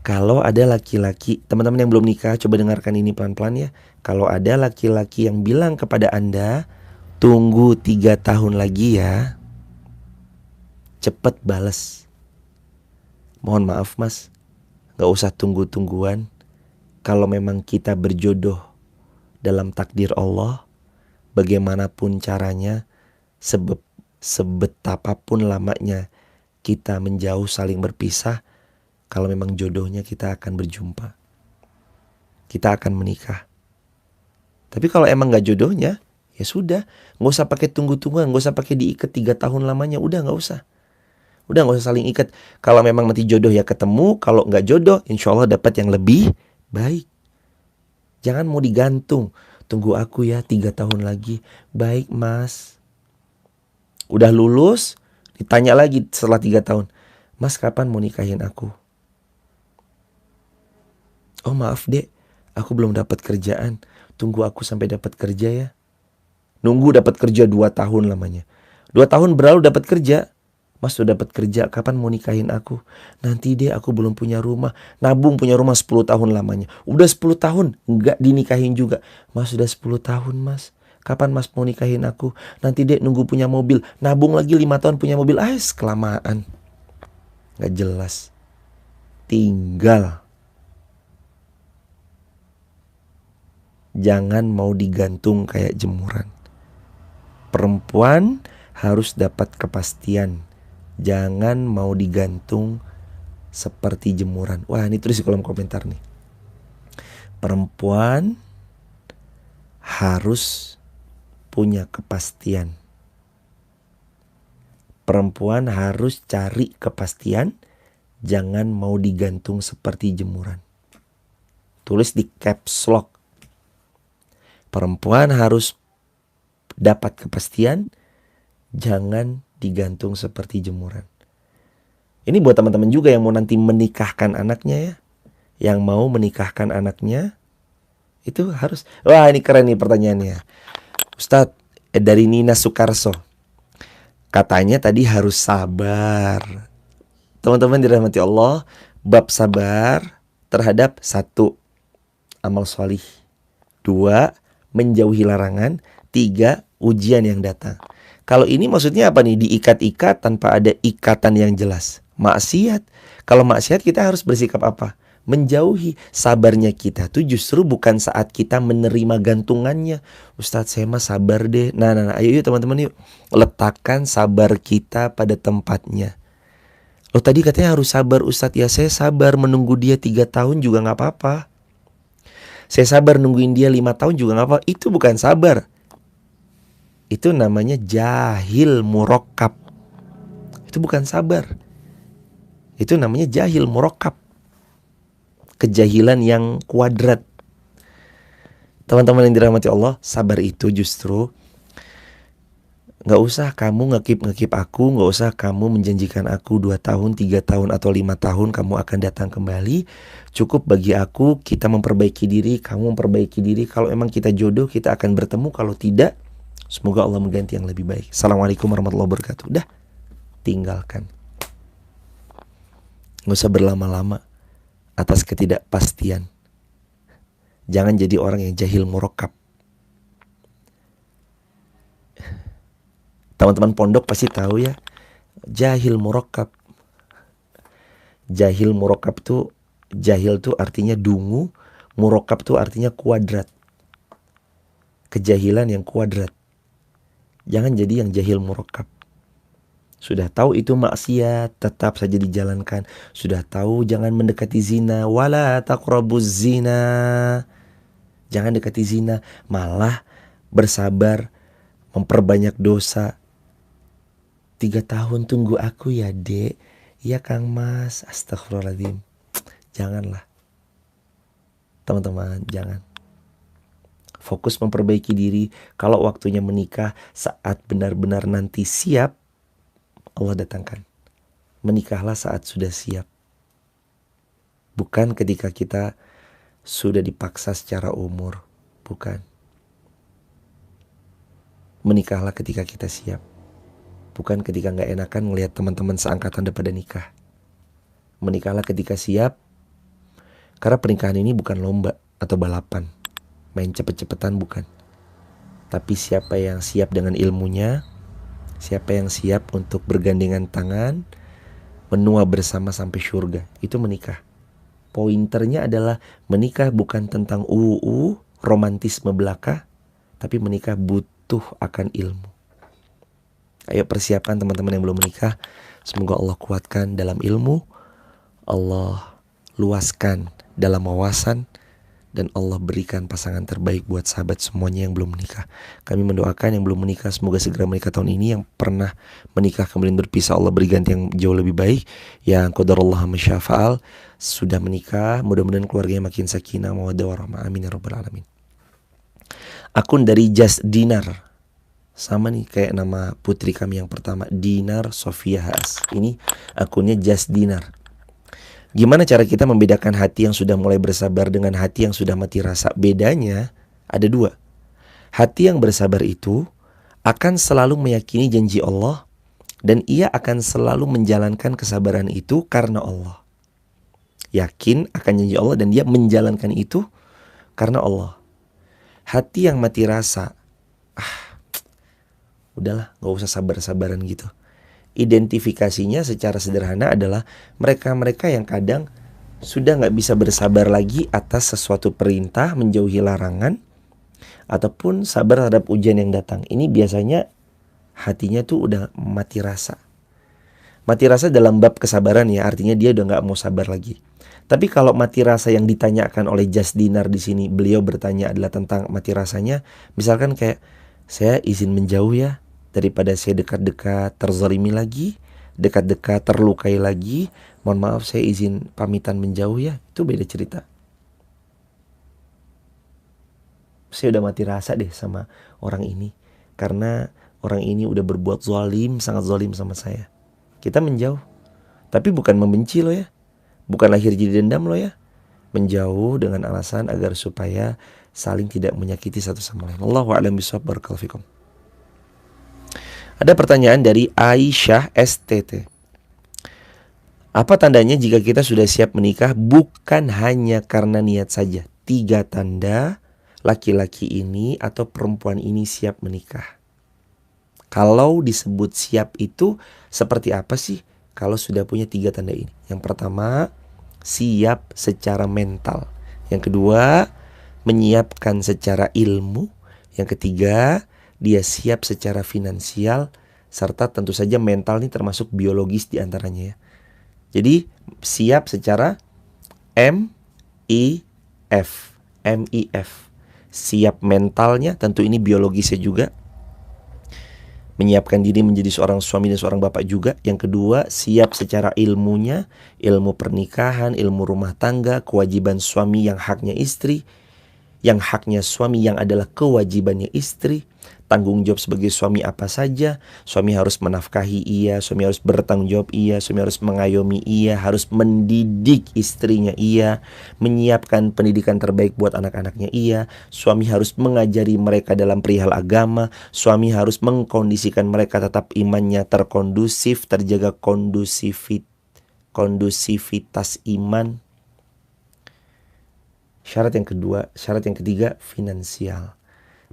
kalau ada laki-laki, teman-teman yang belum nikah, coba dengarkan ini pelan-pelan ya. Kalau ada laki-laki yang bilang kepada Anda, tunggu 3 tahun lagi ya, cepet bales. Mohon maaf mas, gak usah tunggu-tungguan. Kalau memang kita berjodoh dalam takdir Allah, bagaimanapun caranya, sebetapapun lamanya kita menjauh saling berpisah, kalau memang jodohnya kita akan berjumpa. Kita akan menikah. Tapi kalau emang gak jodohnya, ya sudah. Gak usah pakai tunggu-tungguan, gak usah pakai diikat 3 tahun lamanya. Udah gak usah. Udah gak usah saling ikat. Kalau memang nanti jodoh ya ketemu. Kalau gak jodoh, insya Allah dapat yang lebih baik. Jangan mau digantung. Tunggu aku ya 3 tahun lagi. Baik mas. Udah lulus, ditanya lagi setelah 3 tahun. Mas kapan mau nikahin aku? Oh maaf dek, aku belum dapat kerjaan. Tunggu aku sampai dapat kerja ya. Nunggu dapat kerja 2 tahun lamanya. 2 tahun berlalu dapat kerja. Mas sudah dapat kerja, kapan mau nikahin aku? Nanti deh, aku belum punya rumah. Nabung punya rumah 10 tahun lamanya. Udah 10 tahun, enggak dinikahin juga. Mas sudah 10 tahun mas. Kapan mas mau nikahin aku? Nanti deh, nunggu punya mobil. Nabung lagi 5 tahun punya mobil. Kelamaan. Gak jelas. Tinggal. Jangan mau digantung kayak jemuran. Perempuan harus dapat kepastian. Jangan mau digantung seperti jemuran. Wah, ini tulis di kolom komentar nih. Perempuan harus punya kepastian. Perempuan harus cari kepastian. Jangan mau digantung seperti jemuran. Tulis di caps lock. Perempuan harus dapat kepastian, jangan digantung seperti jemuran. Ini buat teman-teman juga yang mau nanti menikahkan anaknya ya. Yang mau menikahkan anaknya, itu harus. Wah ini keren nih pertanyaannya. Ustadz, dari Nina Sukarso. Katanya tadi harus sabar. Teman-teman dirahmati Allah, bab sabar terhadap 1, amal sholih. 2, menjauhi larangan. 3, ujian yang datang. Kalau ini maksudnya apa nih? Diikat-ikat tanpa ada ikatan yang jelas. Maksiat. Kalau maksiat kita harus bersikap apa? Menjauhi. Sabarnya kita tuh justru bukan saat kita menerima gantungannya. Ustadz saya mah sabar deh. Nah, ayo teman-teman yuk. Letakkan sabar kita pada tempatnya. Loh tadi katanya harus sabar Ustadz. Ya saya sabar menunggu dia 3 tahun juga gak apa-apa. Saya sabar nungguin dia 5 tahun juga gak apa. Itu bukan sabar. Itu namanya jahil murakkab. Itu bukan sabar. Itu namanya jahil murakkab. Kejahilan yang kuadrat. Teman-teman yang dirahmati Allah, sabar itu justru gak usah kamu ngekip aku, gak usah kamu menjanjikan aku 2 tahun, 3 tahun atau 5 tahun kamu akan datang kembali. Cukup bagi aku kita memperbaiki diri, kamu memperbaiki diri. Kalau emang kita jodoh kita akan bertemu, kalau tidak semoga Allah mengganti yang lebih baik. Assalamualaikum warahmatullahi wabarakatuh. Udah, tinggalkan. Gak usah berlama-lama atas ketidakpastian. Jangan jadi orang yang jahil murakkab. Teman-teman pondok pasti tahu ya, jahil murakkab. Jahil murakkab tuh, jahil tuh artinya dungu, murakkab tuh artinya kuadrat. Kejahilan yang kuadrat. Jangan jadi yang jahil murakkab. Sudah tahu itu maksiat, tetap saja dijalankan. Sudah tahu jangan mendekati zina, wala taqrabuz zina. Jangan dekati zina, malah bersabar, memperbanyak dosa. 3 tahun tunggu aku ya dek. Iya Kang Mas, astagfirullahaladzim. Janganlah teman-teman, jangan. Fokus memperbaiki diri. Kalau waktunya menikah, saat benar-benar nanti siap, Allah datangkan. Menikahlah saat sudah siap. Bukan ketika kita sudah dipaksa secara umur. Bukan. Menikahlah ketika kita siap. Bukan ketika gak enakan ngelihat teman-teman seangkatan udah pada nikah. Menikahlah ketika siap. Karena pernikahan ini bukan lomba atau balapan. Main cepet-cepetan bukan. Tapi siapa yang siap dengan ilmunya, siapa yang siap untuk bergandengan tangan, menua bersama sampai surga, itu menikah. Pointernya adalah menikah bukan tentang romantisme belaka, tapi menikah butuh akan ilmu. Ayo persiapkan teman-teman yang belum menikah. Semoga Allah kuatkan dalam ilmu, Allah luaskan dalam wawasan, dan Allah berikan pasangan terbaik buat sahabat semuanya yang belum menikah. Kami mendoakan yang belum menikah semoga segera menikah tahun ini. Yang pernah menikah kemudian berpisah, Allah beri ganti yang jauh lebih baik. Yang qadarullah masyafa'al sudah menikah, mudah-mudahan keluarganya makin sakinah mawaddah warahmah. Amin ya rabbal alamin. Akun dari Just Dinar. Sama nih kayak nama putri kami yang pertama, Dinar Sofia Haas. Ini akunnya Just Dinar. Gimana cara kita membedakan hati yang sudah mulai bersabar dengan hati yang sudah mati rasa? Bedanya ada 2. Hati yang bersabar itu akan selalu meyakini janji Allah, dan ia akan selalu menjalankan kesabaran itu karena Allah. Yakin akan janji Allah dan dia menjalankan itu karena Allah. Hati yang mati rasa, udahlah gak usah sabar-sabaran gitu. Identifikasinya secara sederhana adalah mereka-mereka yang kadang sudah gak bisa bersabar lagi atas sesuatu perintah, menjauhi larangan, ataupun sabar terhadap ujian yang datang. Ini biasanya hatinya tuh udah mati rasa. Mati rasa dalam bab kesabaran ya, artinya dia udah gak mau sabar lagi. Tapi kalau mati rasa yang ditanyakan oleh Just Dinar di sini, beliau bertanya adalah tentang mati rasanya. Misalkan kayak, saya izin menjauh ya, daripada saya dekat-dekat terzalimi lagi, dekat-dekat terlukai lagi. Mohon maaf saya izin pamitan menjauh ya. Itu beda cerita. Saya udah mati rasa deh sama orang ini, karena orang ini udah berbuat zalim, sangat zalim sama saya. Kita menjauh. Tapi bukan membenci loh ya. Bukan lahir jadi dendam loh ya. Menjauh dengan alasan agar supaya saling tidak menyakiti satu sama lain. Allahu a'lam bishawab. Barakallahu fikum. Ada pertanyaan dari Aisyah STT. Apa tandanya jika kita sudah siap menikah bukan hanya karena niat saja? 3 tanda laki-laki ini atau perempuan ini siap menikah. Kalau disebut siap itu seperti apa sih? Kalau sudah punya 3 tanda ini. Yang pertama, siap secara mental. Yang kedua, menyiapkan secara ilmu. Yang ketiga, dia siap secara finansial, serta tentu saja mental ini termasuk biologis diantaranya ya. Jadi siap secara MIF. Siap mentalnya, tentu ini biologisnya juga. Menyiapkan diri menjadi seorang suami dan seorang bapak juga. Yang kedua, siap secara ilmunya, ilmu pernikahan, ilmu rumah tangga, kewajiban suami yang haknya istri, yang haknya suami yang adalah kewajibannya istri. Tanggung jawab sebagai suami apa saja. Suami harus menafkahi iya, suami harus bertanggung jawab iya, suami harus mengayomi iya, harus mendidik istrinya iya, menyiapkan pendidikan terbaik buat anak-anaknya iya. Suami harus mengajari mereka dalam perihal agama. Suami harus mengkondisikan mereka tetap imannya terkondusif, terjaga kondusivitas iman. Syarat yang kedua, syarat yang ketiga, finansial.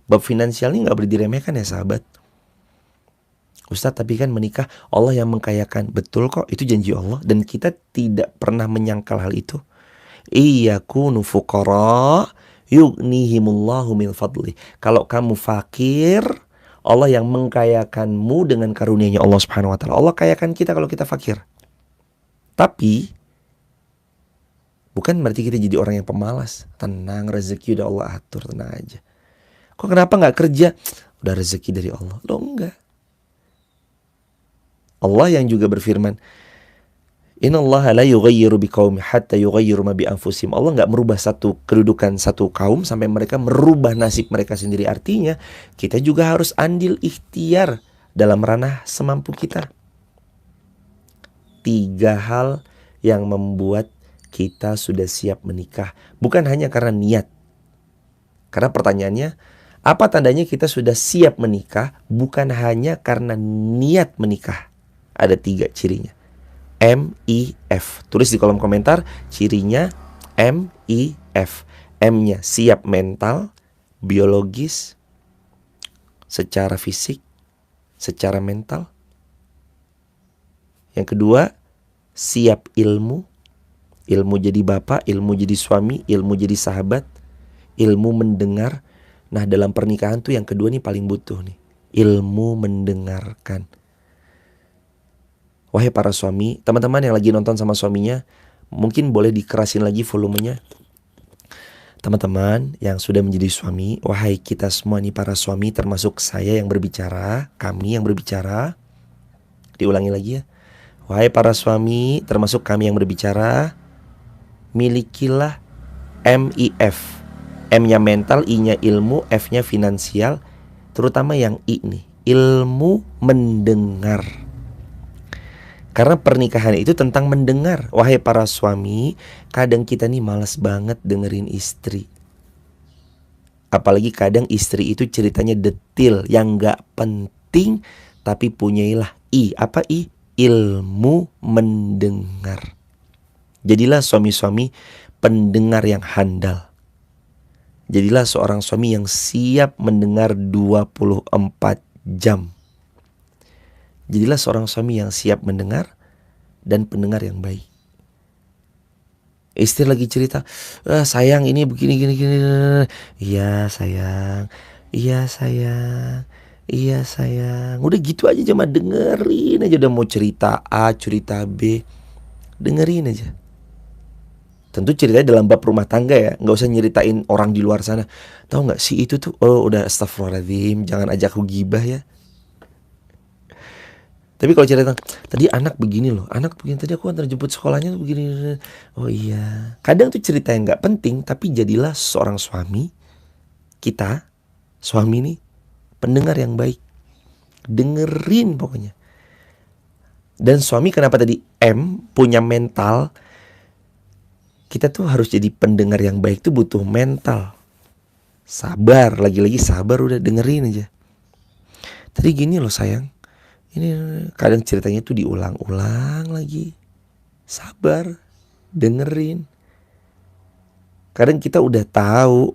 Bab finansial ini gak boleh diremehkan ya sahabat. Ustadz, tapi kan menikah Allah yang mengkayakan. Betul kok, itu janji Allah. Dan kita tidak pernah menyangkal hal itu. Iyakunu fuqara yughnihimullahu min fadli. Kalau kamu fakir, Allah yang mengkayakanmu dengan karunia-Nya Allah Subhanahu wa taala. Allah kayakan kita kalau kita fakir. Tapi bukan berarti kita jadi orang yang pemalas. Tenang, rezeki udah Allah atur, tenang aja. Kok kenapa gak kerja? Udah rezeki dari Allah. Loh enggak. Allah yang juga berfirman, Innallaha la yughayyiru biqaumin hatta yughayyiru ma bi anfusihim. Allah enggak merubah satu kedudukan satu kaum sampai mereka merubah nasib mereka sendiri. Artinya, kita juga harus andil ikhtiar dalam ranah semampu kita. 3 hal yang membuat kita sudah siap menikah. Bukan hanya karena niat. Karena pertanyaannya, apa tandanya kita sudah siap menikah? Bukan hanya karena niat menikah. Ada 3 cirinya. MIF. Tulis di kolom komentar cirinya MIF. M-nya siap mental, biologis, secara fisik, secara mental. Yang kedua, siap ilmu. Ilmu jadi bapak, ilmu jadi suami, ilmu jadi sahabat, ilmu mendengar. Nah, dalam pernikahan tuh yang kedua nih paling butuh nih. Ilmu mendengarkan. Wahai para suami, teman-teman yang lagi nonton sama suaminya, mungkin boleh dikerasin lagi volumenya. Teman-teman yang sudah menjadi suami, wahai kita semua nih para suami, termasuk saya yang berbicara, kami yang berbicara. Diulangi lagi ya. Wahai para suami, termasuk kami yang berbicara, milikilah MIF. M-nya mental, I-nya ilmu, F-nya finansial. Terutama yang I nih, ilmu mendengar. Karena pernikahan itu tentang mendengar. Wahai para suami, kadang kita nih malas banget dengerin istri. Apalagi kadang istri itu ceritanya detil yang gak penting, tapi punyailah I. Apa I? Ilmu mendengar. Jadilah suami-suami pendengar yang handal. Jadilah seorang suami yang siap mendengar 24 jam. Jadilah seorang suami yang siap mendengar dan pendengar yang baik. Istri lagi cerita, sayang ini begini gini gini. Iya sayang, iya sayang, iya sayang. Udah gitu aja, cuma dengerin aja. Udah mau cerita A, cerita B, dengerin aja. Tentu ceritanya dalam bab rumah tangga ya, nggak usah nyeritain orang di luar sana. Tahu nggak sih itu tuh? Oh udah, astagfirullahaladzim, jangan ajak aku gibah ya. Tapi kalau cerita tadi anak begini loh, anak begini, tadi aku antar jemput sekolahnya begini. Oh iya. Kadang tuh cerita yang gak penting, tapi jadilah seorang suami. Kita, suami nih, pendengar yang baik. Dengerin pokoknya. Dan suami kenapa tadi M, punya mental. Kita tuh harus jadi pendengar yang baik tuh butuh mental. Sabar, lagi-lagi sabar, udah dengerin aja. Tadi gini loh sayang. Ini kadang ceritanya tuh diulang-ulang lagi. Sabar, dengerin. Kadang kita udah tahu,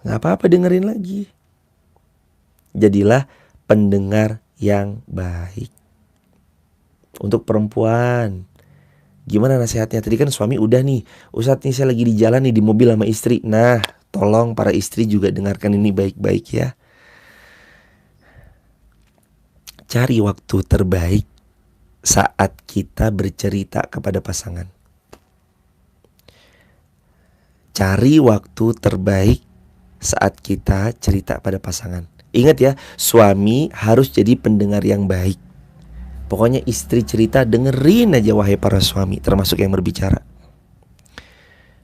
gak apa-apa dengerin lagi. Jadilah pendengar yang baik. Untuk perempuan, gimana nasihatnya? Tadi kan suami udah nih, Ustadz nih saya lagi di jalan nih, di mobil sama istri. Nah, tolong para istri juga dengarkan ini baik-baik ya. Cari waktu terbaik saat kita bercerita kepada pasangan. Cari waktu terbaik saat kita cerita pada pasangan. Ingat ya, suami harus jadi pendengar yang baik. Pokoknya istri cerita, dengerin aja wahai para suami, termasuk yang berbicara.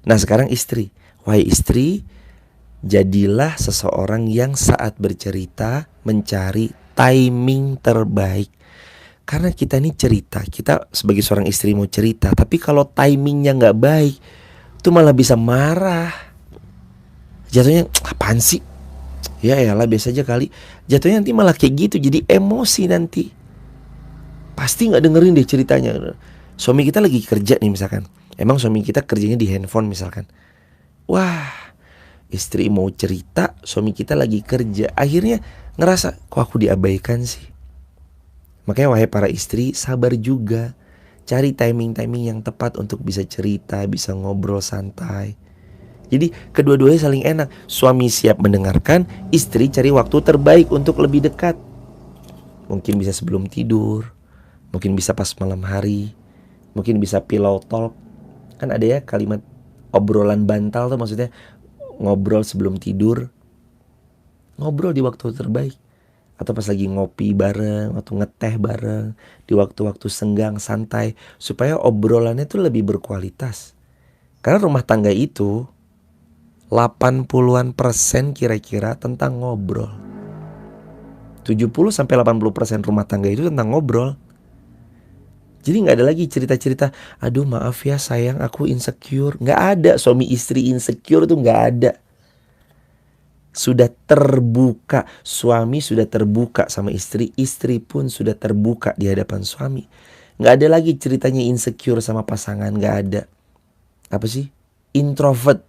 Nah sekarang istri, wahai istri, jadilah seseorang yang saat bercerita mencari timing terbaik. Karena kita nih cerita, kita sebagai seorang istri mau cerita, tapi kalau timingnya gak baik, itu malah bisa marah. Jatuhnya, apaan sih? Ya elah biasa aja kali. Jatuhnya nanti malah kayak gitu, jadi emosi nanti. Pasti gak dengerin deh ceritanya. Suami kita lagi kerja nih misalkan. Emang suami kita kerjanya di handphone misalkan. Wah, istri mau cerita, suami kita lagi kerja. Akhirnya ngerasa, kok aku diabaikan sih? Makanya wahai para istri, sabar juga. Cari timing-timing yang tepat untuk bisa cerita, bisa ngobrol santai. Jadi kedua-duanya saling enak. Suami siap mendengarkan, istri cari waktu terbaik untuk lebih dekat. Mungkin bisa sebelum tidur, mungkin bisa pas malam hari, mungkin bisa pillow talk. Kan ada ya kalimat obrolan bantal tuh, maksudnya ngobrol sebelum tidur. Ngobrol di waktu terbaik. Atau pas lagi ngopi bareng, atau ngeteh bareng, di waktu-waktu senggang, santai, supaya obrolannya tuh lebih berkualitas. Karena rumah tangga itu 80-an% kira-kira tentang ngobrol. 70-80% rumah tangga itu tentang ngobrol. Jadi gak ada lagi cerita-cerita, aduh maaf ya sayang aku insecure. Gak ada, suami istri insecure tuh gak ada. Sudah terbuka, suami sudah terbuka sama istri, istri pun sudah terbuka di hadapan suami. Gak ada lagi ceritanya insecure sama pasangan, gak ada. Apa sih? Introvert.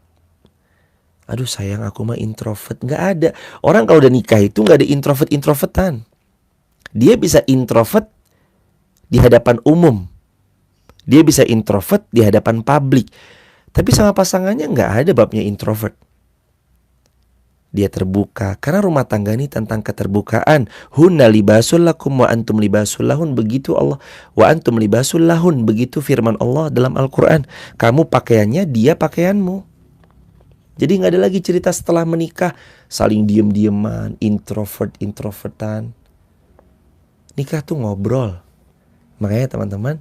Aduh sayang aku mah introvert. Gak ada. Orang kalau udah nikah itu gak ada introvert-introvertan. Dia bisa introvert di hadapan umum, dia bisa introvert di hadapan publik. Tapi sama pasangannya gak ada babnya introvert. Dia terbuka. Karena rumah tangga ini tentang keterbukaan. Hunna libasul lakum wa antum libasul lahun. Begitu Allah. Wa antum libasul lahun. Begitu firman Allah dalam Al-Quran. Kamu pakaiannya, dia pakaianmu. Jadi gak ada lagi cerita setelah menikah saling diem-dieman, introvert-introvertan. Nikah tuh ngobrol. Makanya teman-teman,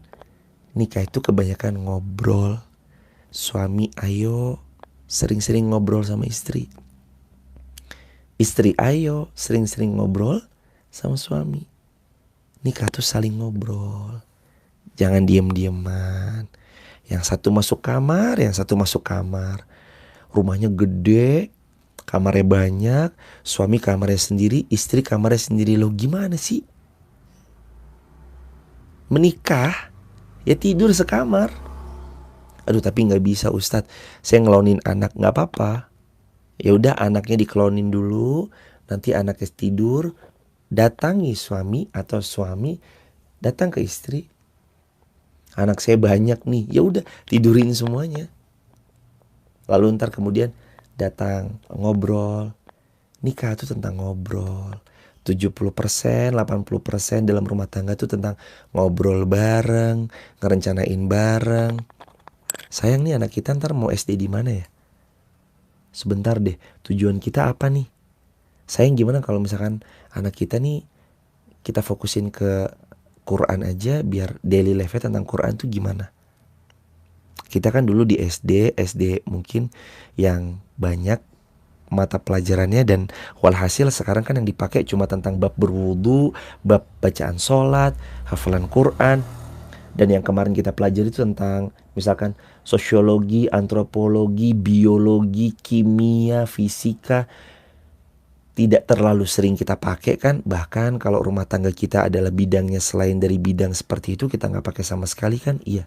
nikah itu kebanyakan ngobrol. Suami ayo sering-sering ngobrol sama istri. Istri ayo sering-sering ngobrol sama suami. Nikah tuh saling ngobrol. Jangan diem-dieman. Yang satu masuk kamar, yang satu masuk kamar. Rumahnya gede, kamarnya banyak, suami kamarnya sendiri, istri kamarnya sendiri. Loh gimana sih? Menikah ya tidur sekamar. Aduh tapi gak bisa Ustadz, saya ngelonin anak. Gak apa-apa. Ya udah anaknya dikelonin dulu, nanti anaknya tidur, datangi suami atau suami datang ke istri. Anak saya banyak nih, ya udah tidurin semuanya. Lalu ntar kemudian datang ngobrol. Nikah itu tentang ngobrol. 70%, 80% dalam rumah tangga itu tentang ngobrol bareng, ngerencanain bareng. Sayang nih anak kita ntar mau SD di mana ya? Sebentar deh, tujuan kita apa nih? Sayang gimana kalau misalkan anak kita nih kita fokusin ke Quran aja, biar daily life-nya tentang Quran tuh gimana? Kita kan dulu di SD mungkin yang banyak mata pelajarannya, dan walhasil sekarang kan yang dipakai cuma tentang bab berwudu, bab bacaan sholat, hafalan Quran. Dan yang kemarin kita pelajari itu tentang misalkan sosiologi, antropologi, biologi, kimia, fisika. Tidak terlalu sering kita pakai kan. Bahkan kalau rumah tangga kita adalah bidangnya selain dari bidang seperti itu, kita gak pakai sama sekali kan. Iya.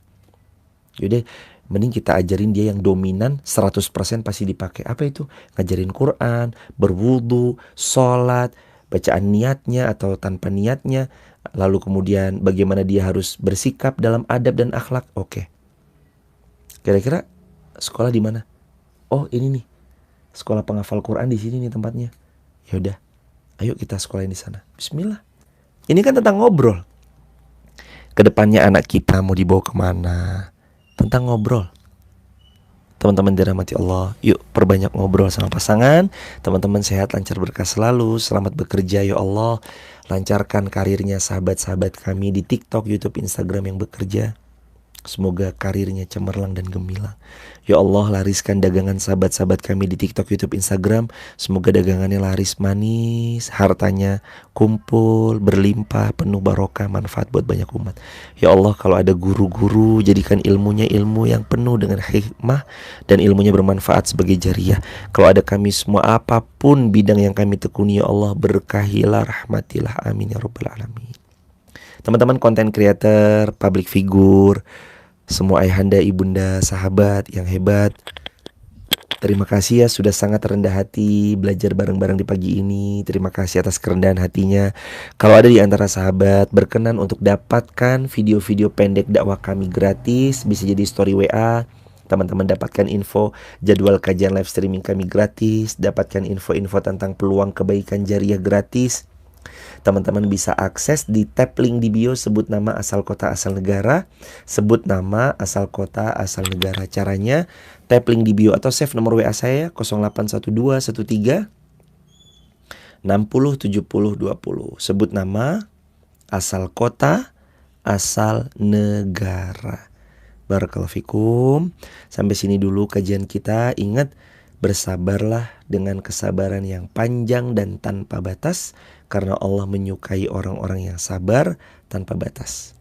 Yaudah mending kita ajarin dia yang dominan 100% pasti dipakai. Apa itu? Ngajarin Quran, berwudu, sholat, bacaan niatnya atau tanpa niatnya. Lalu kemudian bagaimana dia harus bersikap dalam adab dan akhlak. Oke. Kira-kira sekolah di mana? Oh ini nih, sekolah penghafal Quran di sini nih tempatnya. Ya udah, ayo kita sekolahin di sana. Bismillah. Ini kan tentang ngobrol. Kedepannya anak kita mau dibawa kemana? Tentang ngobrol. Teman-teman dirahmati Allah, yuk perbanyak ngobrol sama pasangan. Teman-teman sehat, lancar, berkah selalu. Selamat bekerja ya Allah. Lancarkan karirnya sahabat-sahabat kami di TikTok, YouTube, Instagram yang bekerja. Semoga karirnya cemerlang dan gemilang. Ya Allah, lariskan dagangan sahabat-sahabat kami di TikTok, YouTube, Instagram. Semoga dagangannya laris manis, hartanya kumpul, berlimpah, penuh barokah, manfaat buat banyak umat. Ya Allah, kalau ada guru-guru, jadikan ilmunya ilmu yang penuh dengan hikmah dan ilmunya bermanfaat sebagai jariah. Kalau ada kami semua, apapun bidang yang kami tekuni, ya Allah, berkahilah, rahmatilah, amin ya rabbal alamin. Teman-teman konten creator, public figure, semua ayahanda, ibunda, sahabat yang hebat, Terima kasih ya sudah sangat rendah hati belajar bareng-bareng di pagi ini. Terima kasih atas kerendahan hatinya. Kalau ada di antara sahabat berkenan untuk dapatkan video-video pendek dakwah kami gratis, bisa jadi story WA. Teman-teman dapatkan info jadwal kajian live streaming kami gratis, dapatkan info-info tentang peluang kebaikan jariah gratis. Teman-teman bisa akses di tab link di bio, sebut nama, asal kota, asal negara. Sebut nama, asal kota, asal negara. Caranya tap link di bio atau save nomor WA saya 081213 60 70 20. Sebut nama, asal kota, asal negara. Barakallahu fikum. Sampai sini dulu kajian kita. Ingat, bersabarlah dengan kesabaran yang panjang dan tanpa batas, karena Allah menyukai orang-orang yang sabar tanpa batas.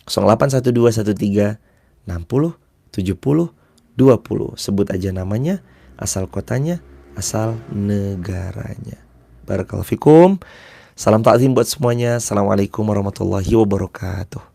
081213 60 70 20. Sebut aja namanya, asal kotanya, asal negaranya. Barakallahu fikum. Salam takzim buat semuanya. Assalamualaikum warahmatullahi wabarakatuh.